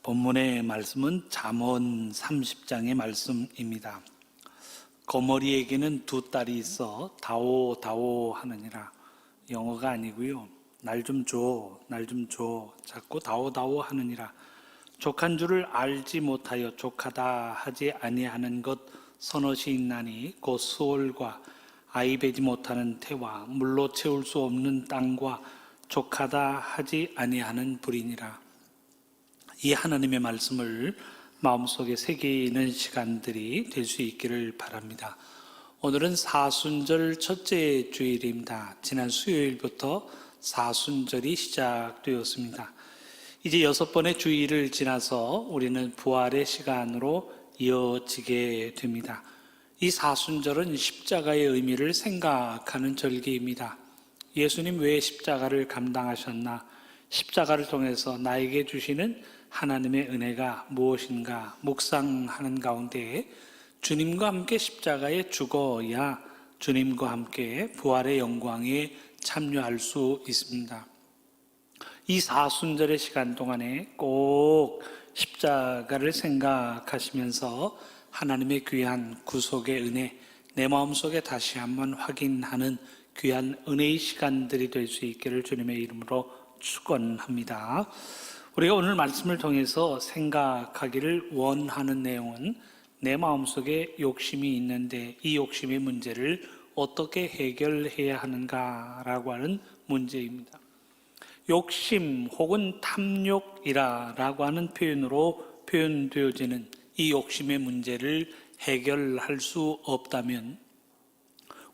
본문의 말씀은 잠언 30장의 말씀입니다. 거머리에게는 두 딸이 있어 다오 다오 하느니라. 영어가 아니고요. 날 좀 줘, 날 좀 줘. 자꾸 다오 다오 하느니라. 족한 줄을 알지 못하여 족하다 하지 아니하는 것 서너시 있나니 곧 수월과 아이 베지 못하는 태와 물로 채울 수 없는 땅과 족하다 하지 아니하는 불이니라. 이 하나님의 말씀을 마음속에 새기는 시간들이 될 수 있기를 바랍니다. 오늘은 사순절 첫째 주일입니다. 지난 수요일부터 사순절이 시작되었습니다. 이제 6번의 주일을 지나서 우리는 부활의 시간으로 이어지게 됩니다. 이 사순절은 십자가의 의미를 생각하는 절기입니다. 예수님 왜 십자가를 감당하셨나? 십자가를 통해서 나에게 주시는 하나님의 은혜가 무엇인가 묵상하는 가운데 주님과 함께 십자가에 죽어야 주님과 함께 부활의 영광에 참여할 수 있습니다. 이 사순절의 시간 동안에 꼭 십자가를 생각하시면서 하나님의 귀한 구속의 은혜, 내 마음속에 다시 한번 확인하는 귀한 은혜의 시간들이 될 수 있기를 주님의 이름으로 축원합니다. 우리가 오늘 말씀을 통해서 생각하기를 원하는 내용은 내 마음속에 욕심이 있는데 이 욕심의 문제를 어떻게 해결해야 하는가라고 하는 문제입니다. 욕심 혹은 탐욕이라고 하는 표현으로 표현되어지는 이 욕심의 문제를 해결할 수 없다면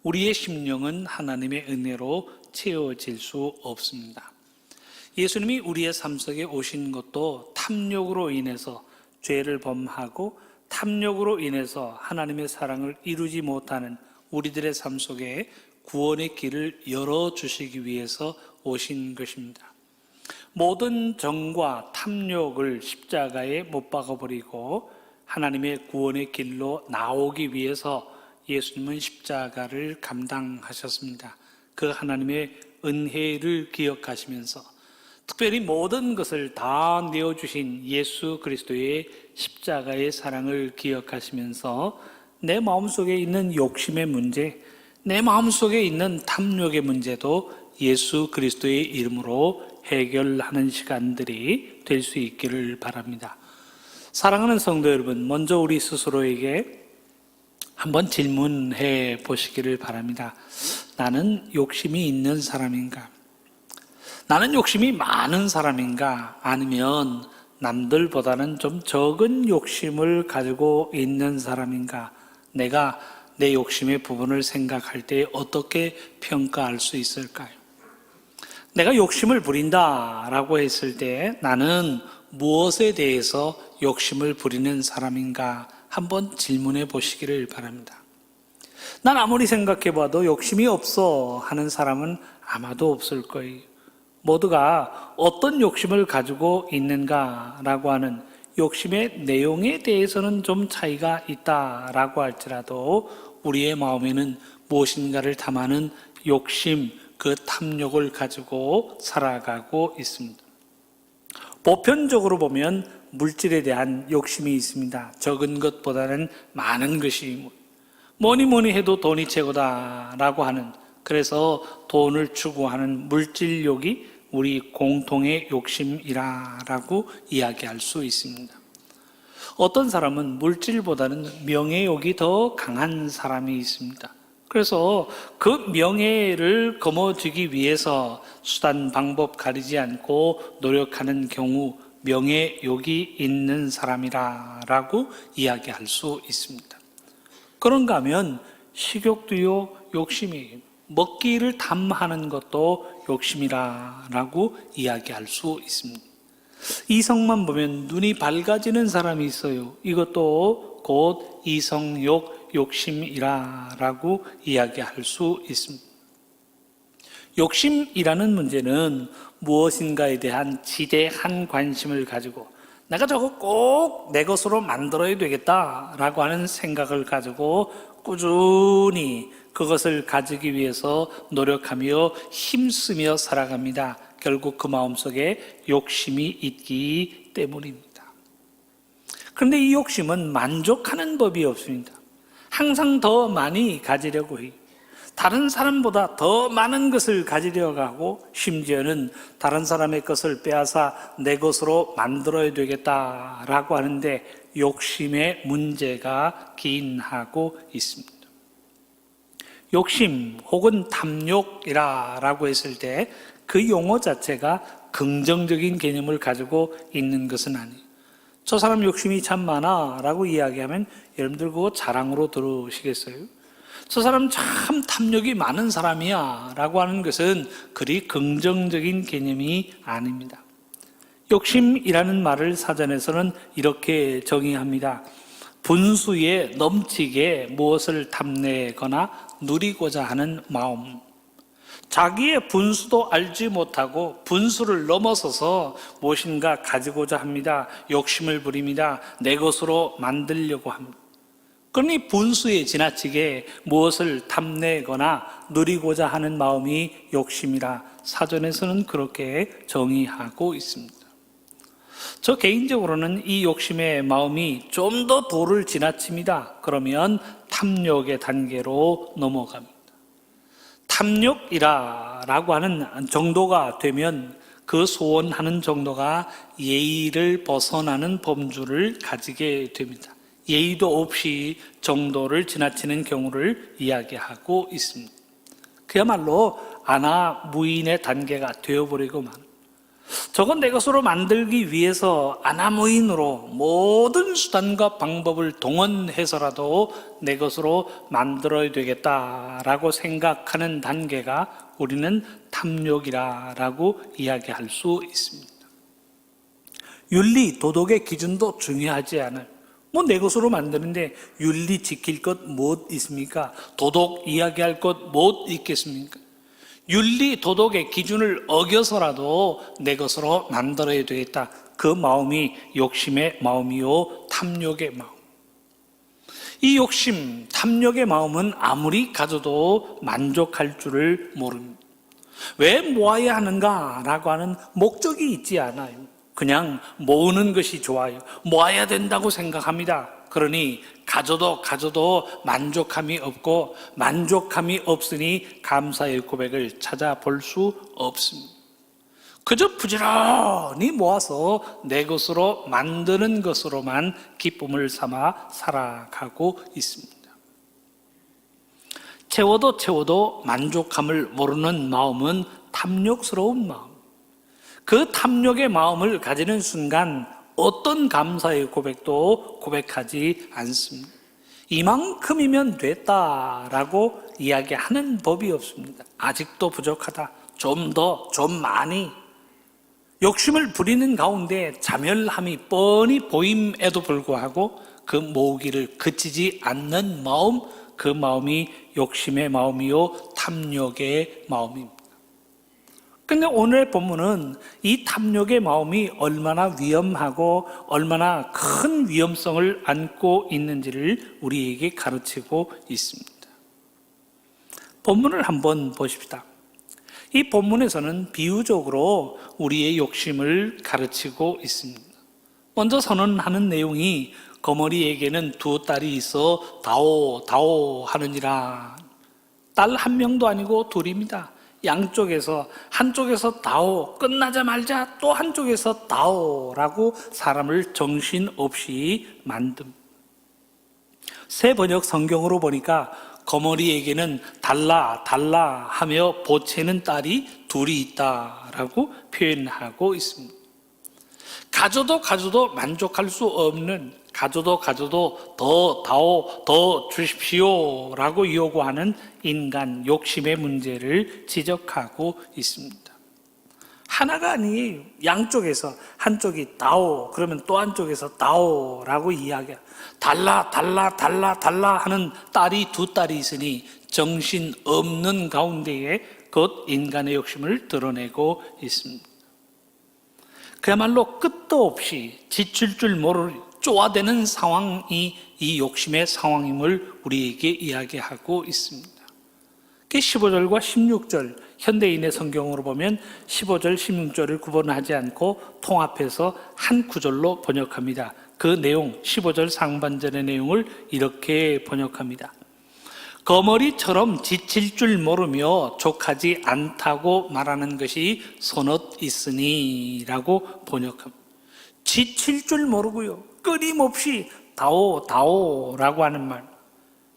우리의 심령은 하나님의 은혜로 채워질 수 없습니다. 예수님이 우리의 삶 속에 오신 것도 탐욕으로 인해서 죄를 범하고 탐욕으로 인해서 하나님의 사랑을 이루지 못하는 우리들의 삶 속에 구원의 길을 열어주시기 위해서 오신 것입니다. 모든 정과 탐욕을 십자가에 못 박아버리고 하나님의 구원의 길로 나오기 위해서 예수님은 십자가를 감당하셨습니다. 그 하나님의 은혜를 기억하시면서 특별히 모든 것을 다 내어주신 예수 그리스도의 십자가의 사랑을 기억하시면서 내 마음속에 있는 욕심의 문제, 내 마음속에 있는 탐욕의 문제도 예수 그리스도의 이름으로 해결하는 시간들이 될 수 있기를 바랍니다. 사랑하는 성도 여러분, 먼저 우리 스스로에게 한번 질문해 보시기를 바랍니다. 나는 욕심이 있는 사람인가? 나는 욕심이 많은 사람인가? 아니면 남들보다는 좀 적은 욕심을 가지고 있는 사람인가? 내가 내 욕심의 부분을 생각할 때 어떻게 평가할 수 있을까요? 내가 욕심을 부린다라고 했을 때 나는 무엇에 대해서 욕심을 부리는 사람인가? 한번 질문해 보시기를 바랍니다. 난 아무리 생각해 봐도 욕심이 없어 하는 사람은 아마도 없을 거예요. 모두가 어떤 욕심을 가지고 있는가라고 하는 욕심의 내용에 대해서는 좀 차이가 있다라고 할지라도 우리의 마음에는 무엇인가를 담아는 욕심, 그 탐욕을 가지고 살아가고 있습니다. 보편적으로 보면 물질에 대한 욕심이 있습니다. 적은 것보다는 많은 것이 뭐니 해도 돈이 최고다라고 하는, 그래서 돈을 추구하는 물질욕이 우리 공통의 욕심이라고 이야기할 수 있습니다. 어떤 사람은 물질보다는 명예욕이 더 강한 사람이 있습니다. 그래서 그 명예를 거머쥐기 위해서 수단 방법 가리지 않고 노력하는 경우 명예욕이 있는 사람이라고 이야기할 수 있습니다. 그런가 하면 식욕도요 욕심이에요. 먹기를 탐하는 것도 욕심이라고 이야기할 수 있습니다. 이성만 보면 눈이 밝아지는 사람이 있어요. 이것도 곧 이성욕, 욕심이라고 이야기할 수 있습니다. 욕심이라는 문제는 무엇인가에 대한 지대한 관심을 가지고 내가 저거 꼭 내 것으로 만들어야 되겠다라고 하는 생각을 가지고 꾸준히 그것을 가지기 위해서 노력하며 힘쓰며 살아갑니다. 결국 그 마음속에 욕심이 있기 때문입니다. 그런데 이 욕심은 만족하는 법이 없습니다. 항상 더 많이 가지려고 해요. 다른 사람보다 더 많은 것을 가지려고 하고, 심지어는 다른 사람의 것을 빼앗아 내 것으로 만들어야 되겠다라고 하는데 욕심의 문제가 기인하고 있습니다. 욕심 혹은 탐욕이라고 했을 때 그 용어 자체가 긍정적인 개념을 가지고 있는 것은 아니에요. 저 사람 욕심이 참 많아 라고 이야기하면 여러분들 그거 자랑으로 들으시겠어요? 저 사람 참 탐욕이 많은 사람이야 라고 하는 것은 그리 긍정적인 개념이 아닙니다. 욕심이라는 말을 사전에서는 이렇게 정의합니다. 분수에 넘치게 무엇을 탐내거나 누리고자 하는 마음. 자기의 분수도 알지 못하고 분수를 넘어서서 무엇인가 가지고자 합니다. 욕심을 부립니다. 내 것으로 만들려고 합니다. 그러니 분수에 지나치게 무엇을 탐내거나 누리고자 하는 마음이 욕심이라 사전에서는 그렇게 정의하고 있습니다. 저 개인적으로는 이 욕심의 마음이 좀 더 도를 지나칩니다. 그러면 탐욕의 단계로 넘어갑니다. 탐욕이라고 하는 정도가 되면 그 소원하는 정도가 예의를 벗어나는 범주를 가지게 됩니다. 예의도 없이 정도를 지나치는 경우를 이야기하고 있습니다. 그야말로 아나무인의 단계가 되어버리고 만. 저건 내 것으로 만들기 위해서 아나무인으로 모든 수단과 방법을 동원해서라도 내 것으로 만들어야 되겠다라고 생각하는 단계가 우리는 탐욕이라고 이야기할 수 있습니다. 윤리, 도덕의 기준도 중요하지 않아요. 내 것으로 만드는데 윤리 지킬 것 못 있습니까? 도덕 이야기할 것 못 있겠습니까? 윤리, 도덕의 기준을 어겨서라도 내 것으로 만들어야 되겠다. 그 마음이 욕심의 마음이요, 탐욕의 마음. 이 욕심, 탐욕의 마음은 아무리 가져도 만족할 줄을 모릅니다. 왜 모아야 하는가라고 하는 목적이 있지 않아요. 그냥 모으는 것이 좋아요. 모아야 된다고 생각합니다. 그러니 가져도 만족함이 없고 만족함이 없으니 감사의 고백을 찾아볼 수 없습니다. 그저 부지런히 모아서 내 것으로 만드는 것으로만 기쁨을 삼아 살아가고 있습니다. 채워도 만족함을 모르는 마음은 탐욕스러운 마음. 그 탐욕의 마음을 가지는 순간 어떤 감사의 고백도 고백하지 않습니다. 이만큼이면 됐다라고 이야기하는 법이 없습니다. 아직도 부족하다. 좀 더, 좀 많이. 욕심을 부리는 가운데 자멸함이 뻔히 보임에도 불구하고 그 모으기를 그치지 않는 마음, 그 마음이 욕심의 마음이요, 탐욕의 마음입니다. 근데 오늘의 본문은 이 탐욕의 마음이 얼마나 위험하고 얼마나 큰 위험성을 안고 있는지를 우리에게 가르치고 있습니다. 본문을 한번 보십시다. 이 본문에서는 비유적으로 우리의 욕심을 가르치고 있습니다. 먼저 선언하는 내용이 거머리에게는 두 딸이 있어 다오 하느니라. 딸 한 명도 아니고 둘입니다. 양쪽에서 한쪽에서 다오 끝나자마자 또 한쪽에서 다오라고 사람을 정신없이 만듭니다. 새 번역 성경으로 보니까 거머리에게는 달라 하며 보채는 딸이 둘이 있다라고 표현하고 있습니다. 가져도 만족할 수 없는, 가져도 더 다오, 더 주십시오 라고 요구하는 인간 욕심의 문제를 지적하고 있습니다. 하나가 아니에요. 양쪽에서 한쪽이 다오 그러면 또 한쪽에서 다오라고 이야기해요. 달라 하는 딸이 두 딸이 있으니 정신없는 가운데에 곧 인간의 욕심을 드러내고 있습니다. 그야말로 끝도 없이 지칠 줄 모를 쪼아대는 상황이 이 욕심의 상황임을 우리에게 이야기하고 있습니다. 15절과 16절 현대인의 성경으로 보면 15절, 16절을 구분하지 않고 통합해서 한 구절로 번역합니다. 그 내용 15절 상반절의 내용을 이렇게 번역합니다. 거머리처럼 지칠 줄 모르며 족하지 않다고 말하는 것이 선엇 있으니 라고 번역합니다. 지칠 줄 모르고요, 끊임없이 다오 다오 라고 하는 말,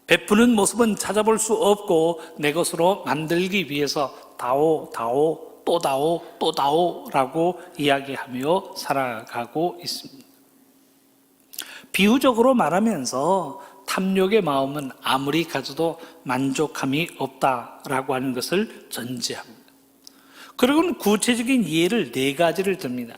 베푸는 모습은 찾아볼 수 없고 내 것으로 만들기 위해서 다오 다오 또 다오 또 다오 라고 이야기하며 살아가고 있습니다. 비유적으로 말하면서 탐욕의 마음은 아무리 가져도 만족함이 없다라고 하는 것을 전제합니다. 그리고는 구체적인 예를 4가지를 듭니다.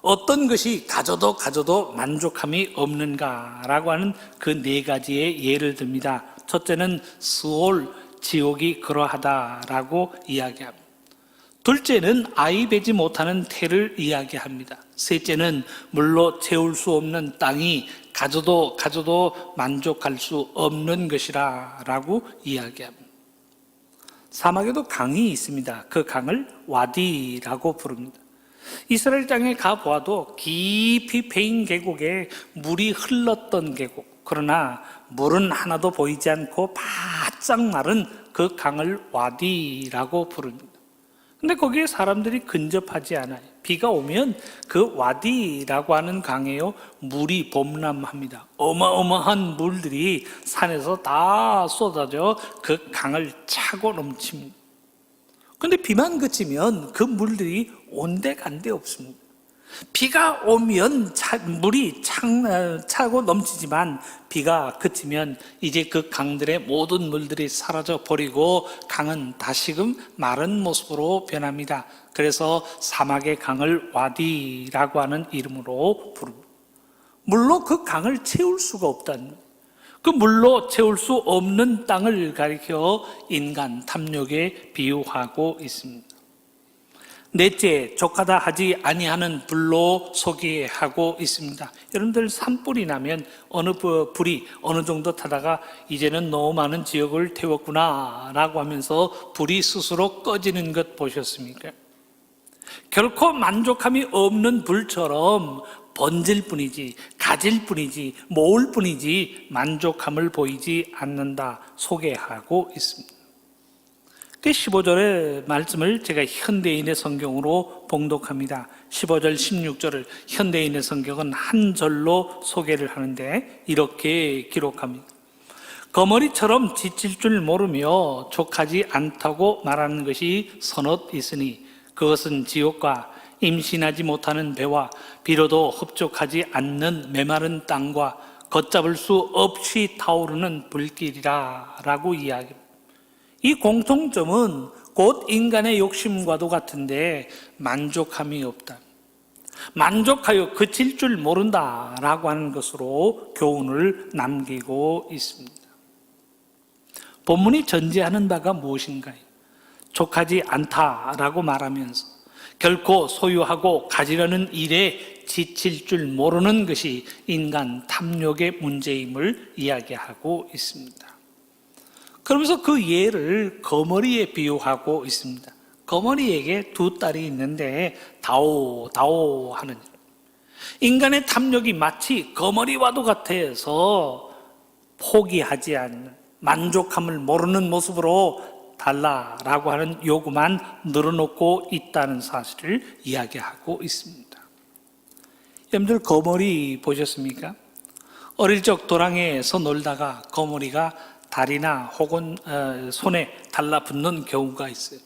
어떤 것이 가져도 만족함이 없는가라고 하는 그 4가지의 예를 듭니다. 첫째는 스올, 지옥이 그러하다라고 이야기합니다. 둘째는 아이 베지 못하는 태를 이야기합니다. 셋째는 물로 채울 수 없는 땅이 가져도 만족할 수 없는 것이라 라고 이야기합니다. 사막에도 강이 있습니다. 그 강을 와디라고 부릅니다. 이스라엘 땅에 가보아도 깊이 패인 계곡에 물이 흘렀던 계곡, 그러나 물은 하나도 보이지 않고 바짝 마른 그 강을 와디라고 부릅니다. 근데 거기에 사람들이 근접하지 않아요. 비가 오면 그 와디라고 하는 강에요, 물이 범람합니다. 어마어마한 물들이 산에서 다 쏟아져 그 강을 차고 넘칩니다. 근데 비만 그치면 그 물들이 온데간데 없습니다. 비가 오면 물이 차고 넘치지만 비가 그치면 이제 그 강들의 모든 물들이 사라져 버리고 강은 다시금 마른 모습으로 변합니다. 그래서 사막의 강을 와디라고 하는 이름으로 부릅니다. 물로 그 강을 채울 수가 없다는, 그 물로 채울 수 없는 땅을 가리켜 인간 탐욕에 비유하고 있습니다. 넷째, 족하다 하지 아니하는 불로 소개하고 있습니다. 여러분들 산불이 나면 불이 어느 정도 타다가 이제는 너무 많은 지역을 태웠구나 라고 하면서 불이 스스로 꺼지는 것 보셨습니까? 결코 만족함이 없는 불처럼 번질 뿐이지, 가질 뿐이지, 모을 뿐이지 만족함을 보이지 않는다 소개하고 있습니다. 그 15절의 말씀을 제가 현대인의 성경으로 봉독합니다. 15절, 16절을 현대인의 성경은 한 절로 소개를 하는데 이렇게 기록합니다. 거머리처럼 지칠 줄 모르며 족하지 않다고 말하는 것이 선엇 있으니 그것은 지옥과 임신하지 못하는 배와 비로도 흡족하지 않는 메마른 땅과 걷잡을 수 없이 타오르는 불길이라 라고 이야기합니다. 이 공통점은 곧 인간의 욕심과도 같은데 만족함이 없다, 만족하여 그칠 줄 모른다라고 하는 것으로 교훈을 남기고 있습니다. 본문이 전제하는 바가 무엇인가요? 족하지 않다라고 말하면서 결코 소유하고 가지려는 일에 지칠 줄 모르는 것이 인간 탐욕의 문제임을 이야기하고 있습니다. 그러면서 그 예를 거머리에 비유하고 있습니다. 거머리에게 2딸이 있는데 다오 하는, 인간의 탐욕이 마치 거머리와도 같아서 포기하지 않는, 만족함을 모르는 모습으로 달라라고 하는 요구만 늘어놓고 있다는 사실을 이야기하고 있습니다. 여러분들 거머리 보셨습니까? 어릴 적 도랑에서 놀다가 거머리가 다리나 혹은 손에 달라붙는 경우가 있어요.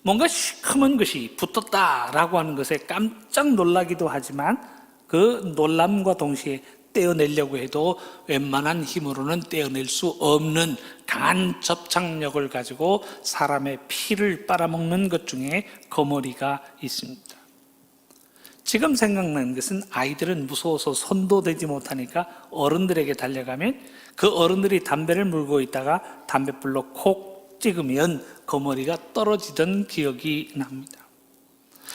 뭔가 시커먼 것이 붙었다라고 하는 것에 깜짝 놀라기도 하지만 그 놀람과 동시에 떼어내려고 해도 웬만한 힘으로는 떼어낼 수 없는 강한 접착력을 가지고 사람의 피를 빨아먹는 것 중에 거머리가 있습니다. 지금 생각나는 것은 아이들은 무서워서 손도 대지 못하니까 어른들에게 달려가면 그 어른들이 담배를 물고 있다가 담뱃불로 콕 찍으면 거머리가 떨어지던 기억이 납니다.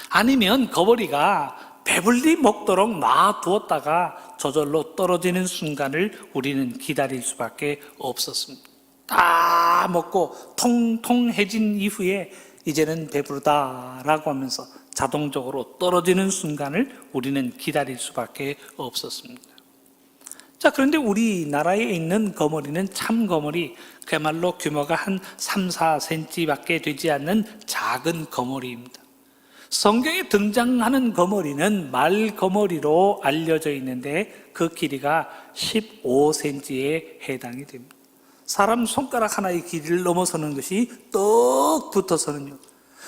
아니면 거머리가 배불리 먹도록 놔두었다가 저절로 떨어지는 순간을 우리는 기다릴 수밖에 없었습니다. 다 먹고 통통해진 이후에 이제는 배부르다라고 하면서 자동적으로 떨어지는 순간을 우리는 기다릴 수밖에 없었습니다. 자, 그런데 우리나라에 있는 거머리는 참 거머리, 그야말로 규모가 한 3, 4cm밖에 되지 않는 작은 거머리입니다. 성경에 등장하는 거머리는 말 거머리로 알려져 있는데 그 길이가 15cm에 해당이 됩니다. 사람 손가락 하나의 길이를 넘어서는 것이 떡 붙어서는요,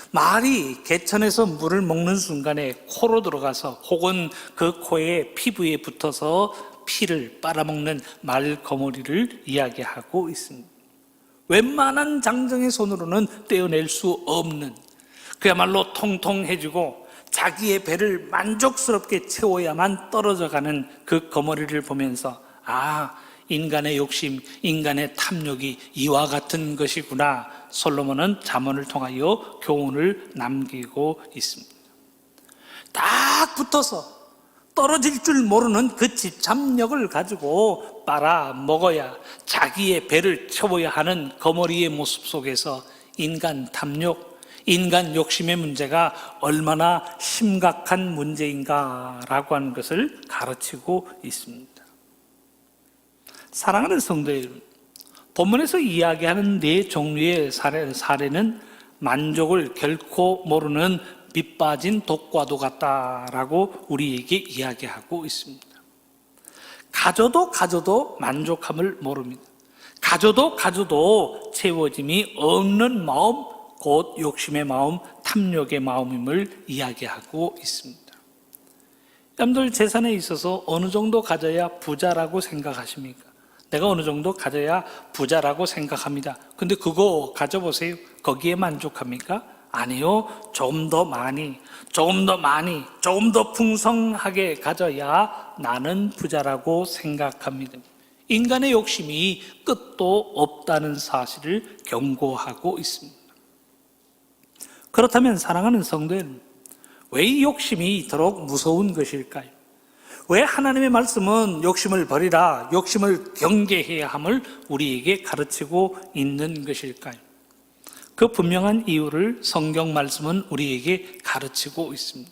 말이 개천에서 물을 먹는 순간에 코로 들어가서 혹은 그 코의 피부에 붙어서 피를 빨아먹는 말 거머리를 이야기하고 있습니다. 웬만한 장정의 손으로는 떼어낼 수 없는, 그야말로 통통해지고 자기의 배를 만족스럽게 채워야만 떨어져가는 그 거머리를 보면서 인간의 욕심, 인간의 탐욕이 이와 같은 것이구나, 솔로몬은 잠언을 통하여 교훈을 남기고 있습니다. 딱 붙어서 떨어질 줄 모르는 그 집착력을 가지고 빨아먹어야 자기의 배를 채워야 하는 거머리의 모습 속에서 인간 탐욕, 인간 욕심의 문제가 얼마나 심각한 문제인가라고 하는 것을 가르치고 있습니다. 사랑하는 성도 여러분, 본문에서 이야기하는 네 종류의 사례는 만족을 결코 모르는 밑빠진 독과도 같다라고 우리에게 이야기하고 있습니다. 가져도 만족함을 모릅니다. 가져도 채워짐이 없는 마음, 곧 욕심의 마음, 탐욕의 마음임을 이야기하고 있습니다. 여러분들 재산에 있어서 어느 정도 가져야 부자라고 생각하십니까? 내가 어느 정도 가져야 부자라고 생각합니다. 근데 그거 가져보세요. 거기에 만족합니까? 아니요. 조금 더 많이, 조금 더 풍성하게 가져야 나는 부자라고 생각합니다. 인간의 욕심이 끝도 없다는 사실을 경고하고 있습니다. 그렇다면 사랑하는 성도 여러분, 왜 이 욕심이 이토록 무서운 것일까요? 왜 하나님의 말씀은 욕심을 버리라, 욕심을 경계해야 함을 우리에게 가르치고 있는 것일까요? 그 분명한 이유를 성경 말씀은 우리에게 가르치고 있습니다.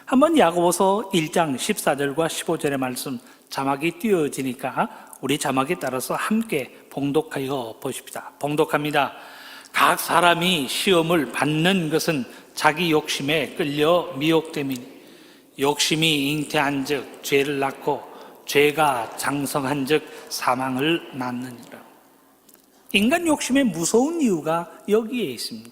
한번 야고보서 1장 14절과 15절의 말씀, 자막이 띄어지니까 우리 자막에 따라서 함께 봉독하여 보십시다. 봉독합니다. 각 사람이 시험을 받는 것은 자기 욕심에 끌려 미혹됨이니 욕심이 잉태한 즉 죄를 낳고 죄가 장성한 즉 사망을 낳느니라. 인간 욕심의 무서운 이유가 여기에 있습니다.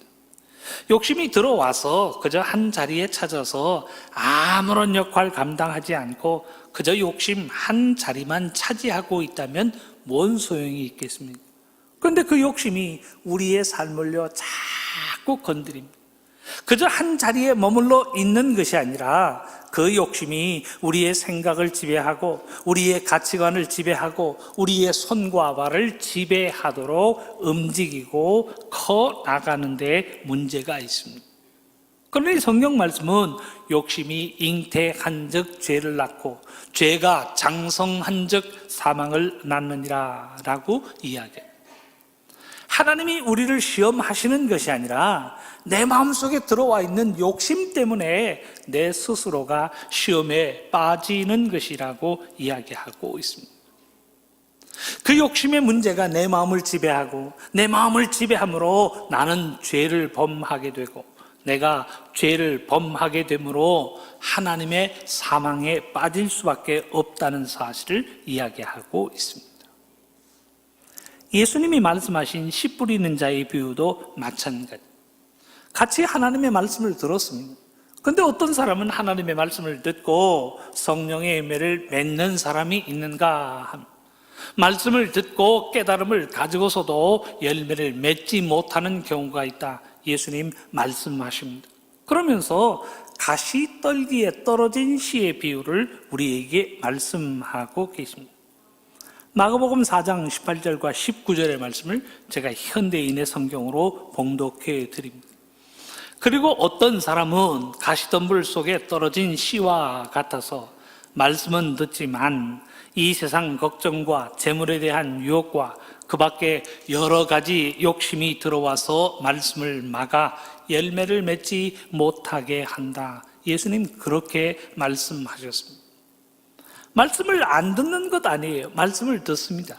욕심이 들어와서 그저 한 자리에 찾아서 아무런 역할 감당하지 않고 그저 욕심 한 자리만 차지하고 있다면 뭔 소용이 있겠습니까? 그런데 그 욕심이 우리의 삶을요 자꾸 건드립니다. 그저 한 자리에 머물러 있는 것이 아니라 그 욕심이 우리의 생각을 지배하고 우리의 가치관을 지배하고 우리의 손과 발을 지배하도록 움직이고 커 나가는 데 문제가 있습니다. 그런데 성경 말씀은 욕심이 잉태한 즉 죄를 낳고 죄가 장성한 즉 사망을 낳느니라 라고 이야기합니다. 하나님이 우리를 시험하시는 것이 아니라 내 마음속에 들어와 있는 욕심 때문에 내 스스로가 시험에 빠지는 것이라고 이야기하고 있습니다. 그 욕심의 문제가 내 마음을 지배하고 내 마음을 지배함으로 나는 죄를 범하게 되고 내가 죄를 범하게 되므로 하나님의 사망에 빠질 수밖에 없다는 사실을 이야기하고 있습니다. 예수님이 말씀하신 씨 뿌리는 자의 비유도 마찬가지. 같이 하나님의 말씀을 들었습니다. 그런데 어떤 사람은 하나님의 말씀을 듣고 성령의 열매를 맺는 사람이 있는가 합니다. 말씀을 듣고 깨달음을 가지고서도 열매를 맺지 못하는 경우가 있다. 예수님 말씀하십니다. 그러면서 가시떨기에 떨어진 씨의 비유를 우리에게 말씀하고 계십니다. 마가복음 4장 18절과 19절의 말씀을 제가 현대인의 성경으로 봉독해 드립니다. 그리고 어떤 사람은 가시덤불 속에 떨어진 씨와 같아서 말씀은 듣지만 이 세상 걱정과 재물에 대한 유혹과 그 밖에 여러 가지 욕심이 들어와서 말씀을 막아 열매를 맺지 못하게 한다. 예수님 그렇게 말씀하셨습니다. 말씀을 안 듣는 것 아니에요. 말씀을 듣습니다.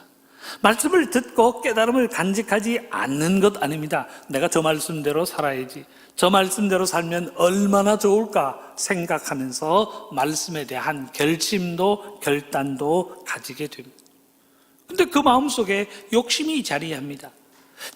말씀을 듣고 깨달음을 간직하지 않는 것 아닙니다. 내가 저 말씀대로 살아야지, 저 말씀대로 살면 얼마나 좋을까 생각하면서 말씀에 대한 결심도 결단도 가지게 됩니다. 근데 그 마음속에 욕심이 자리합니다.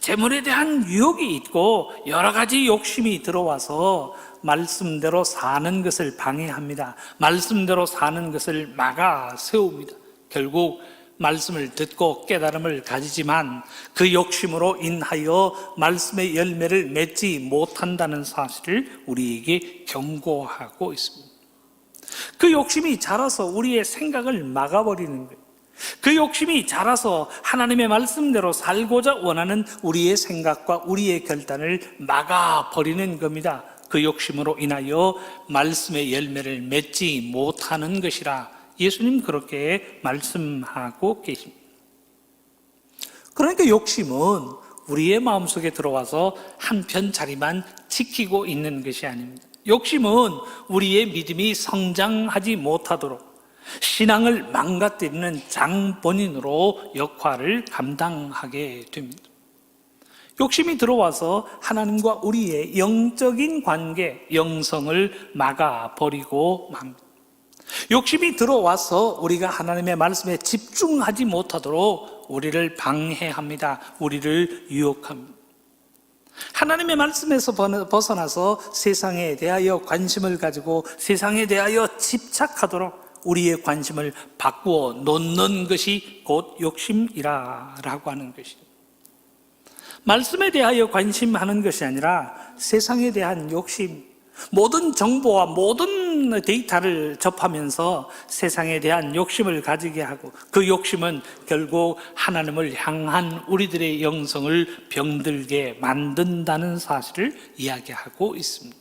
재물에 대한 유혹이 있고 여러 가지 욕심이 들어와서 말씀대로 사는 것을 방해합니다. 말씀대로 사는 것을 막아 세웁니다. 결국 말씀을 듣고 깨달음을 가지지만 그 욕심으로 인하여 말씀의 열매를 맺지 못한다는 사실을 우리에게 경고하고 있습니다. 그 욕심이 자라서 우리의 생각을 막아버리는 거예요. 그 욕심이 자라서 하나님의 말씀대로 살고자 원하는 우리의 생각과 우리의 결단을 막아버리는 겁니다. 그 욕심으로 인하여 말씀의 열매를 맺지 못하는 것이라 예수님 그렇게 말씀하고 계십니다. 그러니까 욕심은 우리의 마음속에 들어와서 한편 자리만 지키고 있는 것이 아닙니다. 욕심은 우리의 믿음이 성장하지 못하도록 신앙을 망가뜨리는 장본인으로 역할을 감당하게 됩니다. 욕심이 들어와서 하나님과 우리의 영적인 관계, 영성을 막아버리고 맙니다. 욕심이 들어와서 우리가 하나님의 말씀에 집중하지 못하도록 우리를 방해합니다. 우리를 유혹합니다. 하나님의 말씀에서 벗어나서 세상에 대하여 관심을 가지고 세상에 대하여 집착하도록 우리의 관심을 바꾸어 놓는 것이 곧 욕심이라고 하는 것입니다. 말씀에 대하여 관심하는 것이 아니라 세상에 대한 욕심, 모든 정보와 모든 데이터를 접하면서 세상에 대한 욕심을 가지게 하고 그 욕심은 결국 하나님을 향한 우리들의 영성을 병들게 만든다는 사실을 이야기하고 있습니다.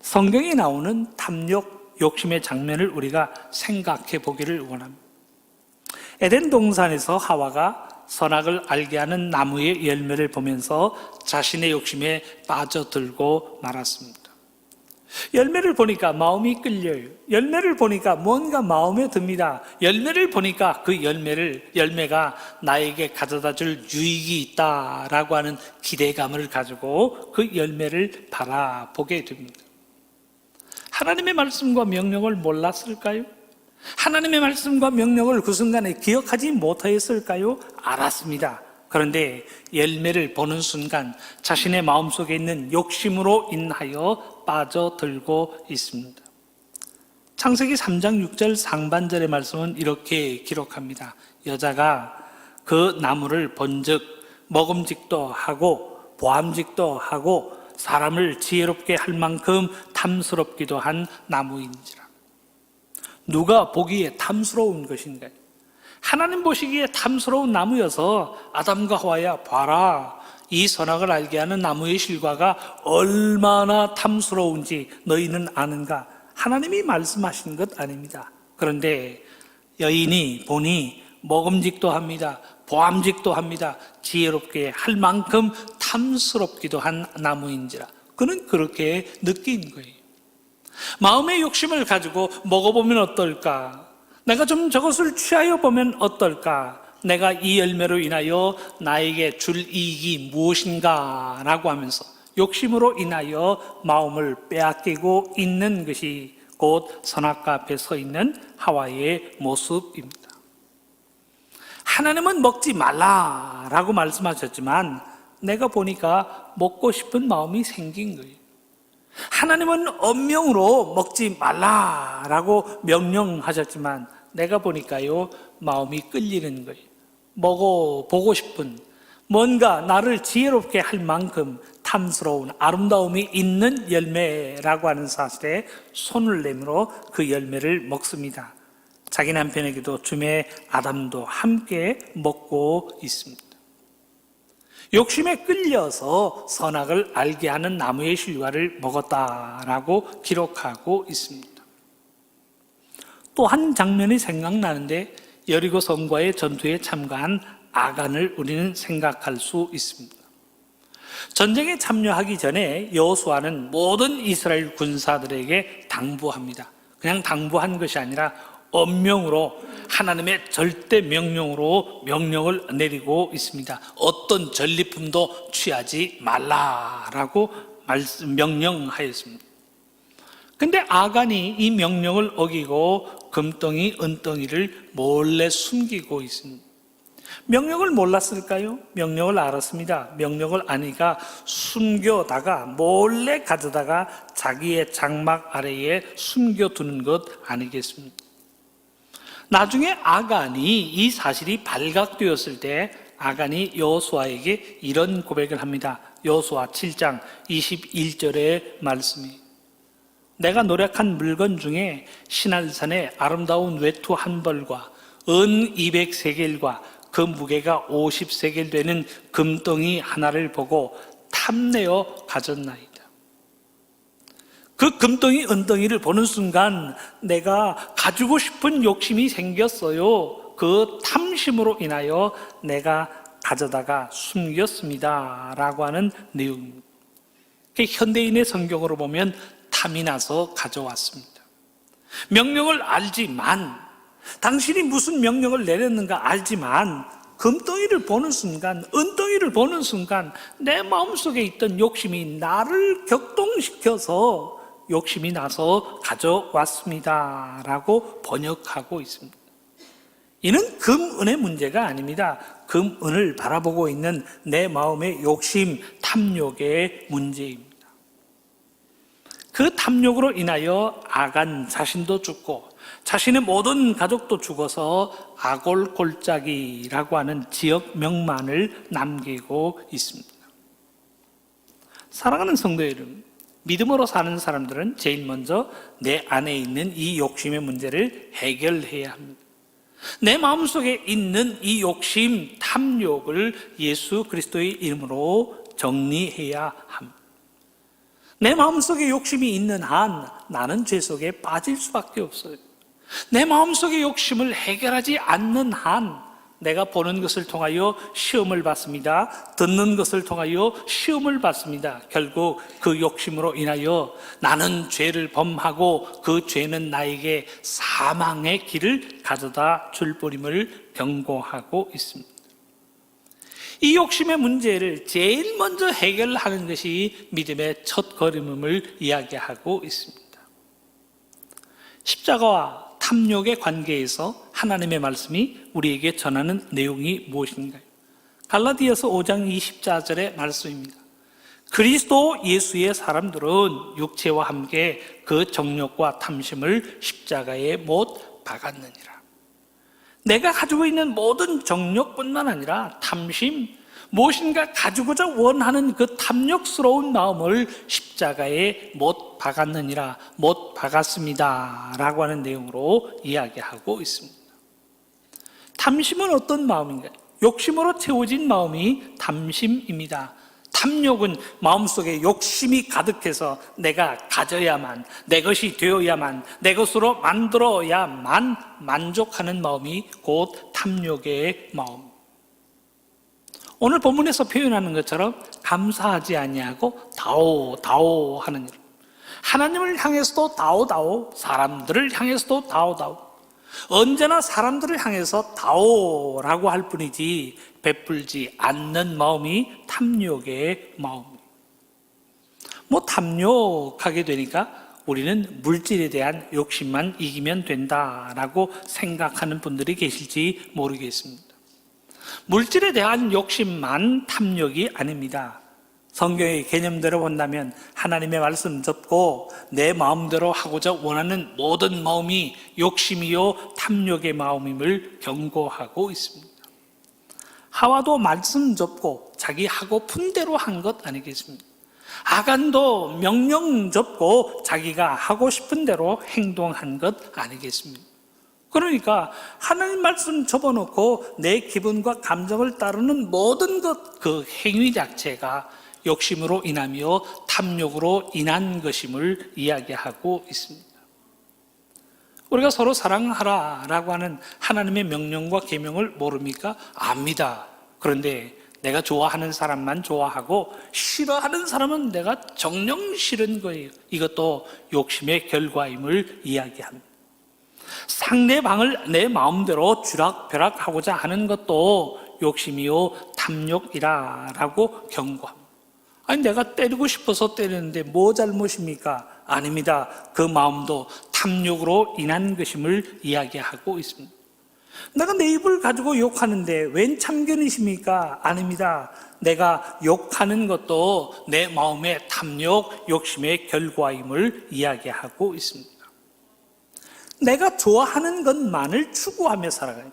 성경에 나오는 탐욕, 욕심의 장면을 우리가 생각해 보기를 원합니다. 에덴 동산에서 하와가 선악을 알게 하는 나무의 열매를 보면서 자신의 욕심에 빠져들고 말았습니다. 열매를 보니까 마음이 끌려요. 열매를 보니까 뭔가 마음에 듭니다. 열매를 보니까 그 열매가 나에게 가져다 줄 유익이 있다라고 하는 기대감을 가지고 그 열매를 바라보게 됩니다. 하나님의 말씀과 명령을 몰랐을까요? 하나님의 말씀과 명령을 그 순간에 기억하지 못하였을까요? 알았습니다. 그런데 열매를 보는 순간 자신의 마음속에 있는 욕심으로 인하여 빠져들고 있습니다. 창세기 3장 6절 상반절의 말씀은 이렇게 기록합니다. 여자가 그 나무를 본즉 먹음직도 하고 보암직도 하고 사람을 지혜롭게 할 만큼 탐스럽기도 한 나무인지라. 누가 보기에 탐스러운 것인가요? 하나님 보시기에 탐스러운 나무여서 아담과 하와야 봐라, 이 선악을 알게 하는 나무의 실과가 얼마나 탐스러운지 너희는 아는가? 하나님이 말씀하신 것 아닙니다. 그런데 여인이 보니 먹음직도 합니다. 보암직도 합니다. 지혜롭게 할 만큼 탐스럽기도 한 나무인지라. 그는 그렇게 느낀 거예요. 마음의 욕심을 가지고 먹어보면 어떨까? 내가 좀 저것을 취하여 보면 어떨까? 내가 이 열매로 인하여 나에게 줄 이익이 무엇인가? 라고 하면서 욕심으로 인하여 마음을 빼앗기고 있는 것이 곧 선악과 앞에 서 있는 하와의 모습입니다. 하나님은 먹지 말라라고 말씀하셨지만 내가 보니까 먹고 싶은 마음이 생긴 거예요. 하나님은 엄명으로 먹지 말라라고 명령하셨지만 내가 보니까요, 마음이 끌리는 거예요. 먹어보고 싶은, 뭔가 나를 지혜롭게 할 만큼 탐스러운 아름다움이 있는 열매라고 하는 사실에 손을 내밀어 그 열매를 먹습니다. 자기 남편에게도 주매 아담도 함께 먹고 있습니다. 욕심에 끌려서 선악을 알게 하는 나무의 실과를 먹었다라고 기록하고 있습니다. 또 한 장면이 생각나는데 여리고 성과의 전투에 참가한 아간을 우리는 생각할 수 있습니다. 전쟁에 참여하기 전에 여호수아는 모든 이스라엘 군사들에게 당부합니다. 그냥 당부한 것이 아니라 엄명으로 하나님의 절대 명령으로 명령을 내리고 있습니다. 어떤 전리품도 취하지 말라라고 명령하였습니다. 근데 아간이 이 명령을 어기고 금덩이, 은덩이를 몰래 숨기고 있습니다. 명령을 몰랐을까요? 명령을 알았습니다. 명령을 아니까 숨겨다가 몰래 가져다가 자기의 장막 아래에 숨겨두는 것 아니겠습니까? 나중에 아간이 이 사실이 발각되었을 때 아간이 여호수아에게 이런 고백을 합니다. 여호수아 7장 21절의 말씀이 내가 노력한 물건 중에 시날산의 아름다운 외투 한 벌과 은 200세겔과 그 무게가 50세겔 되는 금덩이 하나를 보고 탐내어 가졌나이다. 그 금덩이, 은덩이를 보는 순간 내가 가지고 싶은 욕심이 생겼어요. 그 탐심으로 인하여 내가 가져다가 숨겼습니다 라고 하는 내용입니다. 현대인의 성경으로 보면 탐이 나서 가져왔습니다. 명령을 알지만, 당신이 무슨 명령을 내렸는가 알지만 금덩이를 보는 순간, 은덩이를 보는 순간 내 마음속에 있던 욕심이 나를 격동시켜서 욕심이 나서 가져왔습니다 라고 번역하고 있습니다. 이는 금, 은의 문제가 아닙니다. 금, 은을 바라보고 있는 내 마음의 욕심, 탐욕의 문제입니다. 그 탐욕으로 인하여 아간 자신도 죽고 자신의 모든 가족도 죽어서 아골 골짜기라고 하는 지역 명만을 남기고 있습니다. 사랑하는 성도 여러분, 믿음으로 사는 사람들은 제일 먼저 내 안에 있는 이 욕심의 문제를 해결해야 합니다. 내 마음속에 있는 이 욕심, 탐욕을 예수 그리스도의 이름으로 정리해야 합니다. 내 마음속에 욕심이 있는 한 나는 죄 속에 빠질 수밖에 없어요. 내 마음속의 욕심을 해결하지 않는 한 내가 보는 것을 통하여 시험을 받습니다. 듣는 것을 통하여 시험을 받습니다. 결국 그 욕심으로 인하여 나는 죄를 범하고 그 죄는 나에게 사망의 길을 가져다 줄 뿐임을 경고하고 있습니다. 이 욕심의 문제를 제일 먼저 해결하는 것이 믿음의 첫 걸음임을 이야기하고 있습니다. 십자가와 탐욕의 관계에서 하나님의 말씀이 우리에게 전하는 내용이 무엇인가요? 갈라디아서 5장 24절의 말씀입니다. 그리스도 예수의 사람들은 육체와 함께 그 정욕과 탐심을 십자가에 못 박았느니라. 내가 가지고 있는 모든 정욕뿐만 아니라 탐심, 무엇인가 가지고자 원하는 그 탐욕스러운 마음을 십자가에 못 박았느니라, 못 박았습니다 라고 하는 내용으로 이야기하고 있습니다. 탐심은 어떤 마음인가요? 욕심으로 채워진 마음이 탐심입니다. 탐욕은 마음속에 욕심이 가득해서 내가 가져야만, 내 것이 되어야만, 내 것으로 만들어야만 만족하는 마음이 곧 탐욕의 마음. 오늘 본문에서 표현하는 것처럼 감사하지 아니하고 다오 하는 일. 하나님을 향해서도 다오, 사람들을 향해서도 다오. 언제나 사람들을 향해서 다오라고 할 뿐이지 베풀지 않는 마음이 탐욕의 마음이에요. 탐욕하게 되니까 우리는 물질에 대한 욕심만 이기면 된다라고 생각하는 분들이 계실지 모르겠습니다. 물질에 대한 욕심만 탐욕이 아닙니다. 성경의 개념대로 본다면 하나님의 말씀 접고 내 마음대로 하고자 원하는 모든 마음이 욕심이요 탐욕의 마음임을 경고하고 있습니다. 하와도 말씀 접고 자기 하고픈 대로 한 것 아니겠습니까? 아간도 명령 접고 자기가 하고 싶은 대로 행동한 것 아니겠습니까? 그러니까 하나님 말씀 접어놓고 내 기분과 감정을 따르는 모든 것, 그 행위 자체가 욕심으로 인하며 탐욕으로 인한 것임을 이야기하고 있습니다. 우리가 서로 사랑하라라고 하는 하나님의 명령과 계명을 모릅니까? 압니다. 그런데 내가 좋아하는 사람만 좋아하고 싫어하는 사람은 내가 정녕 싫은 거예요. 이것도 욕심의 결과임을 이야기합니다. 상대방을 내 마음대로 쥐락펴락하고자 하는 것도 욕심이요 탐욕이라 라고 경고합니다. 아니 내가 때리고 싶어서 때리는데 뭐 잘못입니까? 아닙니다. 그 마음도 탐욕으로 인한 것임을 이야기하고 있습니다. 내가 내 입을 가지고 욕하는데 웬 참견이십니까? 아닙니다. 내가 욕하는 것도 내 마음의 탐욕, 욕심의 결과임을 이야기하고 있습니다. 내가 좋아하는 것만을 추구하며 살아가요.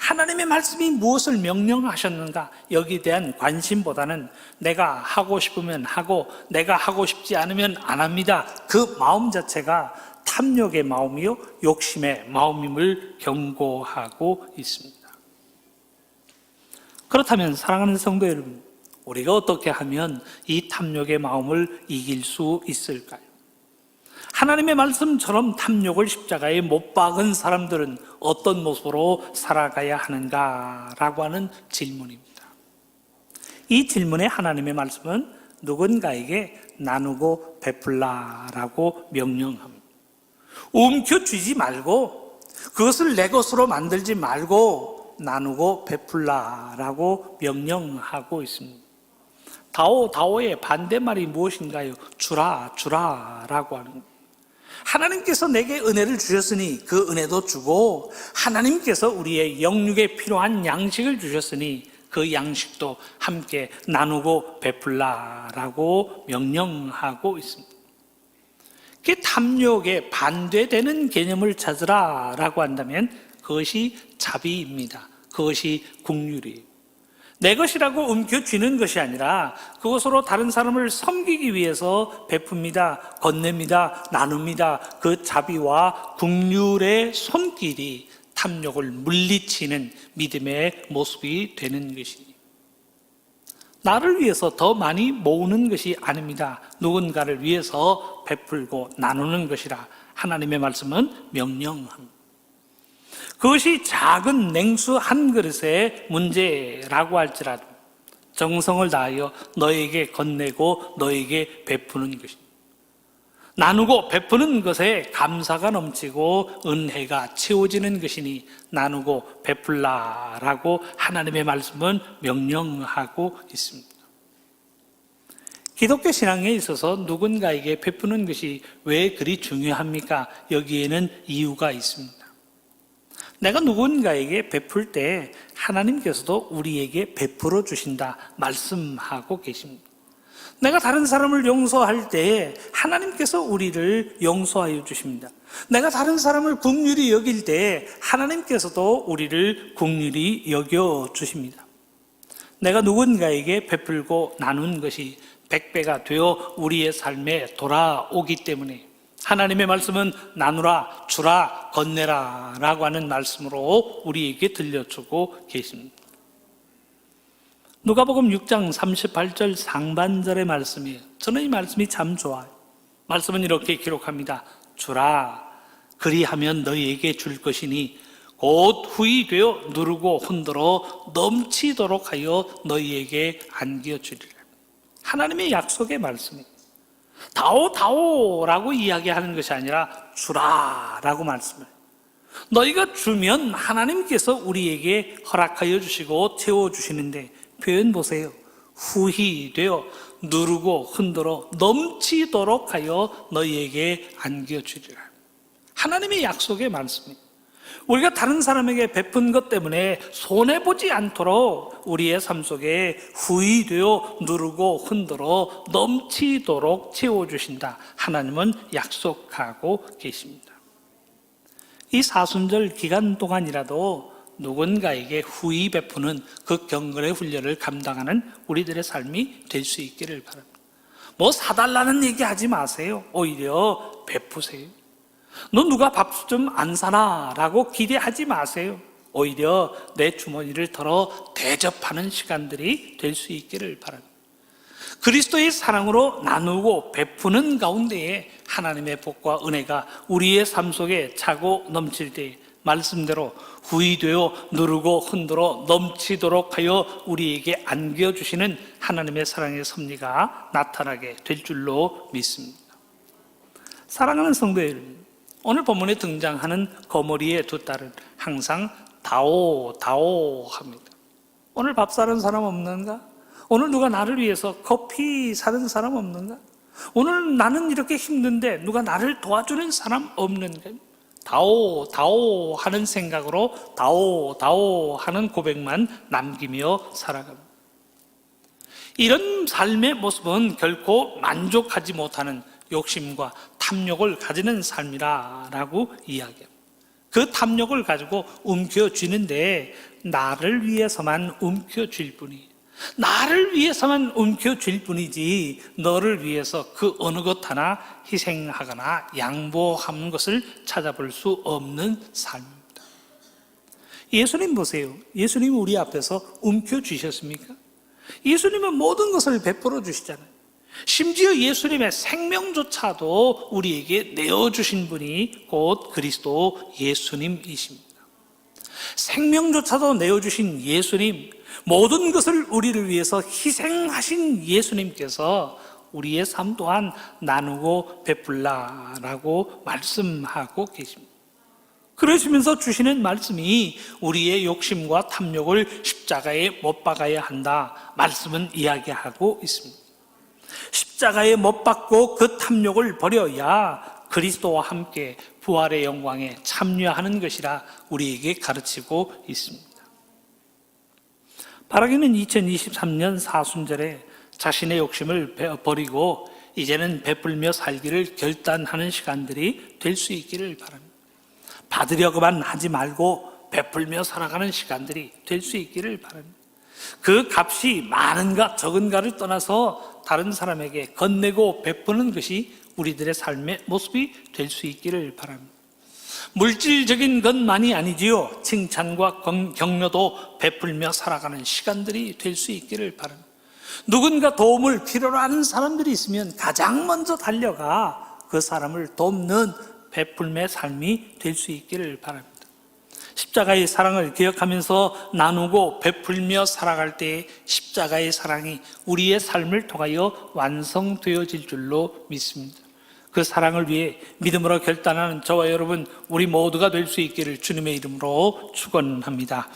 하나님의 말씀이 무엇을 명령하셨는가? 여기에 대한 관심보다는 내가 하고 싶으면 하고 내가 하고 싶지 않으면 안 합니다. 그 마음 자체가 탐욕의 마음이요 욕심의 마음임을 경고하고 있습니다. 그렇다면 사랑하는 성도 여러분, 우리가 어떻게 하면 이 탐욕의 마음을 이길 수 있을까요? 하나님의 말씀처럼 탐욕을 십자가에 못 박은 사람들은 어떤 모습으로 살아가야 하는가라고 하는 질문입니다. 이 질문에 하나님의 말씀은 누군가에게 나누고 베풀라라고 명령합니다. 움켜쥐지 말고 그것을 내 것으로 만들지 말고 나누고 베풀라라고 명령하고 있습니다. 다오의 반대말이 무엇인가요? 주라라고 하는 겁니다. 하나님께서 내게 은혜를 주셨으니 그 은혜도 주고 하나님께서 우리의 영육에 필요한 양식을 주셨으니 그 양식도 함께 나누고 베풀라라고 명령하고 있습니다. 그 탐욕에 반대되는 개념을 찾으라라고 한다면 그것이 자비입니다. 그것이 긍휼이에요. 내 것이라고 움켜쥐는 것이 아니라 그것으로 다른 사람을 섬기기 위해서 베풉니다, 건넵니다, 나눕니다. 그 자비와 긍휼의 손길이 탐욕을 물리치는 믿음의 모습이 되는 것입니다. 나를 위해서 더 많이 모으는 것이 아닙니다. 누군가를 위해서 베풀고 나누는 것이라 하나님의 말씀은 명령합니다. 그것이 작은 냉수 한 그릇의 문제라고 할지라도 정성을 다하여 너에게 건네고 너에게 베푸는 것입니다. 나누고 베푸는 것에 감사가 넘치고 은혜가 채워지는 것이니 나누고 베풀라라고 하나님의 말씀은 명령하고 있습니다. 기독교 신앙에 있어서 누군가에게 베푸는 것이 왜 그리 중요합니까? 여기에는 이유가 있습니다. 내가 누군가에게 베풀 때 하나님께서도 우리에게 베풀어 주신다 말씀하고 계십니다. 내가 다른 사람을 용서할 때 하나님께서 우리를 용서하여 주십니다. 내가 다른 사람을 긍휼히 여길 때 하나님께서도 우리를 긍휼히 여겨 주십니다. 내가 누군가에게 베풀고 나눈 것이 100배가 되어 우리의 삶에 돌아오기 때문에 하나님의 말씀은 나누라, 주라, 건네라 라고 하는 말씀으로 우리에게 들려주고 계십니다. 누가복음 6장 38절 상반절의 말씀이에요. 저는 이 말씀이 참 좋아요. 말씀은 이렇게 기록합니다. 주라, 그리하면 너희에게 줄 것이니 곧 후히 되어 누르고 흔들어 넘치도록 하여 너희에게 안겨주리라. 하나님의 약속의 말씀이에요. 다오라고 이야기하는 것이 아니라 주라라고 말씀을 해요. 너희가 주면 하나님께서 우리에게 허락하여 주시고 채워주시는데 표현 보세요. 후히 되어 누르고 흔들어 넘치도록 하여 너희에게 안겨주리라. 하나님의 약속의 말씀입니다. 우리가 다른 사람에게 베푼 것 때문에 손해보지 않도록 우리의 삶 속에 후히 되어 누르고 흔들어 넘치도록 채워주신다. 하나님은 약속하고 계십니다. 이 사순절 기간 동안이라도 누군가에게 후히 베푸는 그 경건의 훈련을 감당하는 우리들의 삶이 될 수 있기를 바랍니다. 뭐 사달라는 얘기 하지 마세요. 오히려 베푸세요. 너 누가 밥 좀 안 사나? 라고 기대하지 마세요. 오히려 내 주머니를 털어 대접하는 시간들이 될 수 있기를 바랍니다. 그리스도의 사랑으로 나누고 베푸는 가운데에 하나님의 복과 은혜가 우리의 삶 속에 차고 넘칠 때 말씀대로 후이되어 누르고 흔들어 넘치도록 하여 우리에게 안겨주시는 하나님의 사랑의 섭리가 나타나게 될 줄로 믿습니다. 사랑하는 성도 여러분, 오늘 본문에 등장하는 거머리의 두 딸은 항상 다오 합니다. 오늘 밥 사는 사람 없는가? 오늘 누가 나를 위해서 커피 사는 사람 없는가? 오늘 나는 이렇게 힘든데 누가 나를 도와주는 사람 없는가? 다오 하는 생각으로 다오 하는 고백만 남기며 살아갑니다. 이런 삶의 모습은 결코 만족하지 못하는 욕심과 탐욕을 가지는 삶이라고 이야기합니다. 그 탐욕을 가지고 움켜쥐는데 나를 위해서만 움켜쥘 뿐이, 나를 위해서만 움켜쥘 뿐이지 너를 위해서 그 어느 것 하나 희생하거나 양보하는 것을 찾아볼 수 없는 삶입니다. 예수님 보세요. 예수님 우리 앞에서 움켜쥐셨습니까? 예수님은 모든 것을 베풀어 주시잖아요. 심지어 예수님의 생명조차도 우리에게 내어주신 분이 곧 그리스도 예수님이십니다. 생명조차도 내어주신 예수님, 모든 것을 우리를 위해서 희생하신 예수님께서 우리의 삶 또한 나누고 베풀라라고 말씀하고 계십니다. 그러시면서 주시는 말씀이 우리의 욕심과 탐욕을 십자가에 못 박아야 한다 말씀은 이야기하고 있습니다. 십자가에 못 박고 그 탐욕을 버려야 그리스도와 함께 부활의 영광에 참여하는 것이라 우리에게 가르치고 있습니다. 바라기는 2023년 사순절에 자신의 욕심을 버리고 이제는 베풀며 살기를 결단하는 시간들이 될 수 있기를 바랍니다. 받으려고만 하지 말고 베풀며 살아가는 시간들이 될 수 있기를 바랍니다. 그 값이 많은가 적은가를 떠나서 다른 사람에게 건네고 베푸는 것이 우리들의 삶의 모습이 될 수 있기를 바랍니다. 물질적인 것만이 아니지요, 칭찬과 격려도 베풀며 살아가는 시간들이 될 수 있기를 바랍니다. 누군가 도움을 필요로 하는 사람들이 있으면 가장 먼저 달려가 그 사람을 돕는 베풀매의 삶이 될 수 있기를 바랍니다. 십자가의 사랑을 기억하면서 나누고 베풀며 살아갈 때 십자가의 사랑이 우리의 삶을 통하여 완성되어질 줄로 믿습니다. 그 사랑을 위해 믿음으로 결단하는 저와 여러분, 우리 모두가 될 수 있기를 주님의 이름으로 축원합니다.